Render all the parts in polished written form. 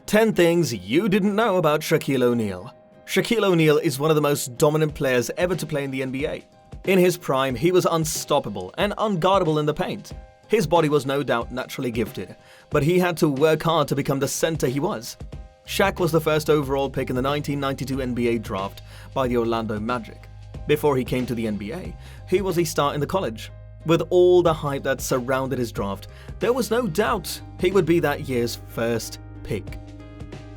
10 things you didn't know about Shaquille O'Neal. Shaquille O'Neal is one of the most dominant players ever to play in the NBA. In his prime, he was unstoppable and unguardable in the paint. His body was no doubt naturally gifted, but he had to work hard to become the center he was. Shaq was the first overall pick in the 1992 NBA draft by the Orlando Magic. Before he came to the NBA, he was a star in the college. With all the hype that surrounded his draft, there was no doubt he would be that year's first pick.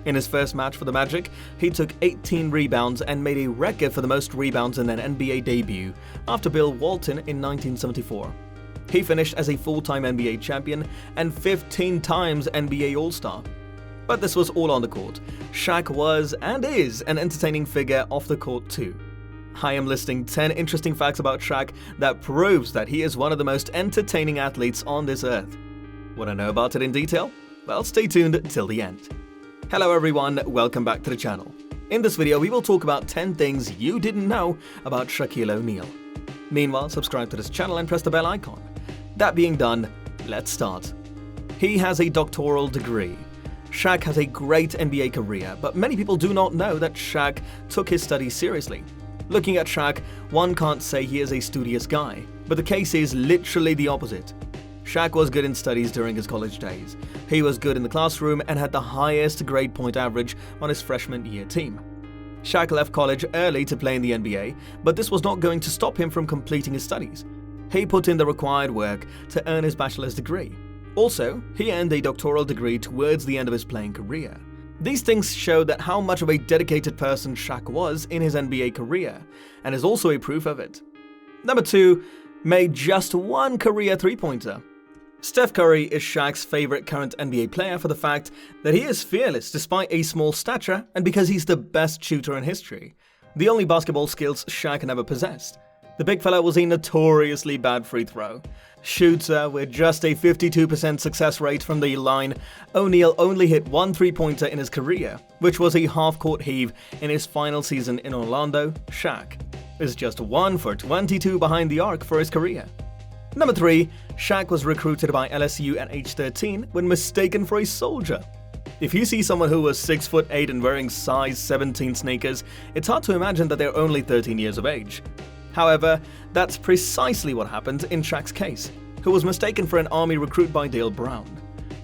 In his first match for the Magic, he took 18 rebounds and made a record for the most rebounds in an NBA debut after Bill Walton in 1974. He finished as a full-time NBA champion and 15 times NBA All-Star. But this was all on the court. Shaq was and is an entertaining figure off the court too. I am listing 10 interesting facts about Shaq that proves that he is one of the most entertaining athletes on this earth. Want to know about it in detail? Well, stay tuned till the end. Hello everyone, welcome back to the channel. In this video, we will talk about 10 things you didn't know about Shaquille O'Neal. Meanwhile, subscribe to this channel and press the bell icon. That being done, let's start. He has a doctoral degree. Shaq has a great NBA career, but many people do not know that Shaq took his studies seriously. Looking at Shaq, one can't say he is a studious guy, but the case is literally the opposite. Shaq was good in studies during his college days. He was good in the classroom and had the highest grade point average on his freshman year team. Shaq left college early to play in the NBA, but this was not going to stop him from completing his studies. He put in the required work to earn his bachelor's degree. Also, he earned a doctoral degree towards the end of his playing career. These things show that how much of a dedicated person Shaq was in his NBA career, and is also a proof of it. Number 2, made just one career three-pointer. Steph Curry is Shaq's favorite current NBA player for the fact that he is fearless despite a small stature and because he's the best shooter in history, the only basketball skills Shaq never possessed. The big fella was a notoriously bad free throw shooter with just a 52% success rate from the line. O'Neal only hit one three-pointer in his career, which was a half-court heave in his final season in Orlando. Shaq is just 1 for 22 behind the arc for his career. Number 3, Shaq was recruited by LSU at age 13 when mistaken for a soldier. If you see someone who was 6'8" and wearing size 17 sneakers, it's hard to imagine that they're only 13 years of age. However, that's precisely what happened in Shaq's case, who was mistaken for an Army recruit by Dale Brown.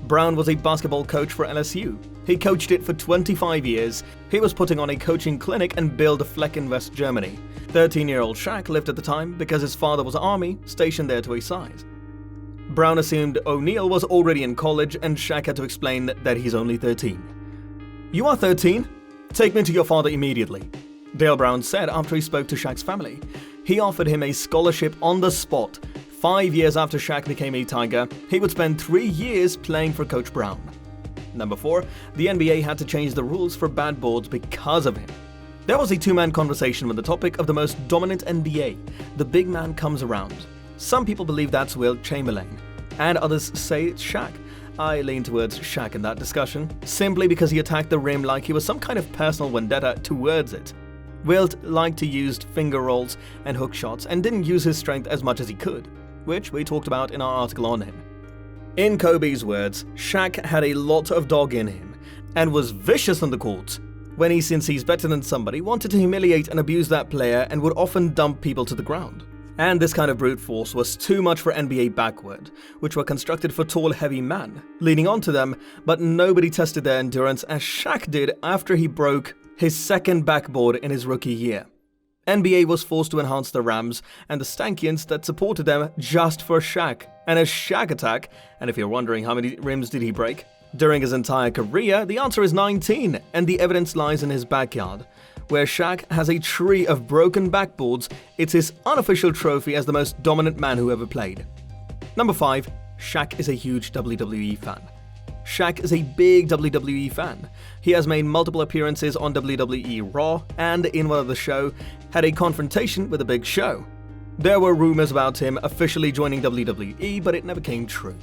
Brown was a basketball coach for LSU. He coached it for 25 years. He was putting on a coaching clinic in Bielefeld in West Germany. 13-year-old Shaq lived at the time because his father was Army, stationed there to a side. Brown assumed O'Neal was already in college and Shaq had to explain that he's only 13. "You are 13? Take me to your father immediately," Dale Brown said after he spoke to Shaq's family. He offered him a scholarship on the spot. 5 years after Shaq became a Tiger, he would spend 3 years playing for Coach Brown. Number 4, the NBA had to change the rules for bad boards because of him. There was a two-man conversation with the topic of the most dominant NBA. The big man comes around. Some people believe that's Wilt Chamberlain, and others say it's Shaq. I lean towards Shaq in that discussion, simply because he attacked the rim like he was some kind of personal vendetta towards it. Wilt liked to use finger rolls and hook shots and didn't use his strength as much as he could, which we talked about in our article on him. In Kobe's words, Shaq had a lot of dog in him and was vicious on the court. When he, since he's better than somebody, wanted to humiliate and abuse that player and would often dump people to the ground. And this kind of brute force was too much for NBA backward, which were constructed for tall, heavy men, leaning onto them, but nobody tested their endurance as Shaq did after he broke his second backboard in his rookie year. NBA was forced to enhance the Rams and the Stankians that supported them just for Shaq and a Shaq attack. And if you're wondering how many rims did he break during his entire career, the answer is 19, and the evidence lies in his backyard, where Shaq has a tree of broken backboards. It's his unofficial trophy as the most dominant man who ever played. Number 5, Shaq is a huge WWE fan. Shaq is a big WWE fan. He has made multiple appearances on WWE Raw and in one of the show had a confrontation with a Big Show. There were rumors about him officially joining WWE, but it never came true.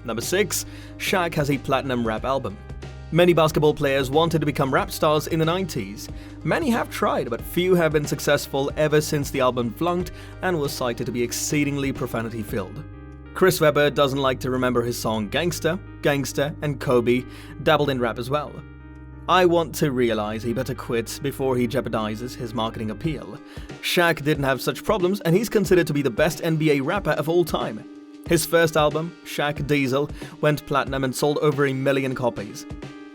Number 6, Shaq has a platinum rap album. Many basketball players wanted to become rap stars in the 90s. Many have tried, but few have been successful ever since the album flunked and was cited to be exceedingly profanity-filled. Chris Webber doesn't like to remember his song Gangsta, and Kobe dabbled in rap as well. I want to realize he better quit before he jeopardizes his marketing appeal. Shaq didn't have such problems, and he's considered to be the best NBA rapper of all time. His first album, Shaq Diesel, went platinum and sold over 1 million copies.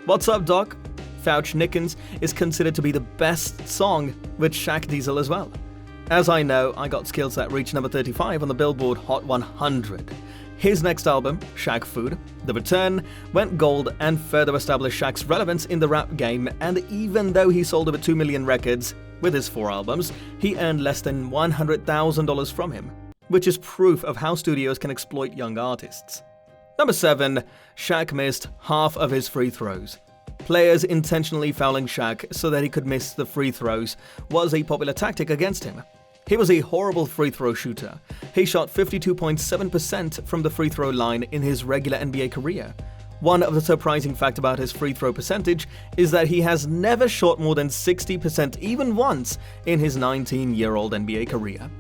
What's Up Doc? Fouch Nickens is considered to be the best song with Shaq Diesel as well. As I know, I Got Skills that reached number 35 on the Billboard Hot 100. His next album, Shaq Food, The Return, went gold and further established Shaq's relevance in the rap game, and even though he sold over 2 million records with his 4 albums, he earned less than $100,000 from him, which is proof of how studios can exploit young artists. Number 7. Shaq missed half of his free throws. Players intentionally fouling Shaq so that he could miss the free throws was a popular tactic against him. He was a horrible free throw shooter. He shot 52.7% from the free throw line in his regular NBA career. One of the surprising facts about his free throw percentage is that he has never shot more than 60% even once in his 19-year-old NBA career.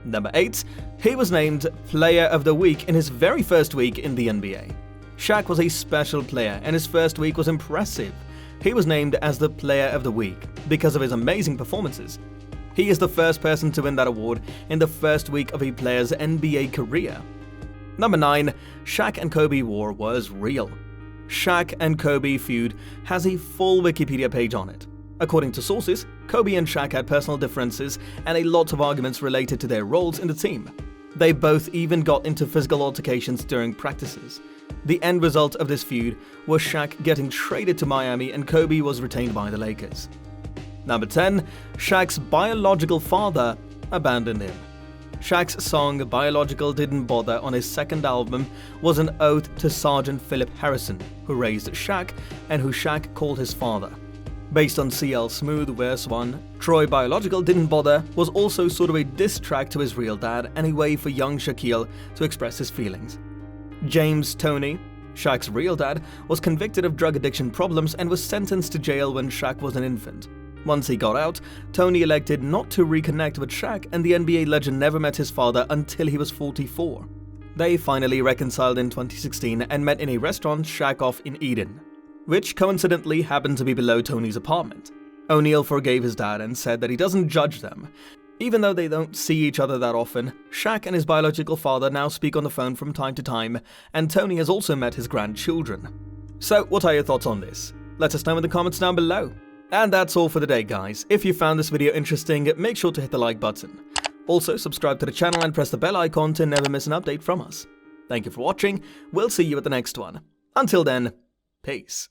Number 8. He was named Player of the Week in his very first week in the NBA. Shaq was a special player, and his first week was impressive. He was named as the Player of the Week because of his amazing performances. He is the first person to win that award in the first week of a player's NBA career. Number 9. Shaq and Kobe war was real. Shaq and Kobe feud has a full Wikipedia page on it. According to sources, Kobe and Shaq had personal differences and a lot of arguments related to their roles in the team. They both even got into physical altercations during practices. The end result of this feud was Shaq getting traded to Miami and Kobe was retained by the Lakers. Number 10. Shaq's biological father abandoned him. Shaq's song Biological Didn't Bother on his second album was an ode to Sergeant Philip Harrison, who raised Shaq and who Shaq called his father. Based on CL Smooth Verse 1, Troy Biological Didn't Bother was also sort of a diss track to his real dad and a way for young Shaquille to express his feelings. James Toney, Shaq's real dad, was convicted of drug addiction problems and was sentenced to jail when Shaq was an infant. Once he got out, Toney elected not to reconnect with Shaq, and the NBA legend never met his father until he was 44. They finally reconciled in 2016 and met in a restaurant, Shack Off in Eden, which coincidentally happened to be below Toney's apartment. O'Neal forgave his dad and said that he doesn't judge them. Even though they don't see each other that often, Shaq and his biological father now speak on the phone from time to time, and Toney has also met his grandchildren. So, what are your thoughts on this? Let us know in the comments down below. And that's all for the day, guys. If you found this video interesting, make sure to hit the like button. Also, subscribe to the channel and press the bell icon to never miss an update from us. Thank you for watching. We'll see you at the next one. Until then, peace.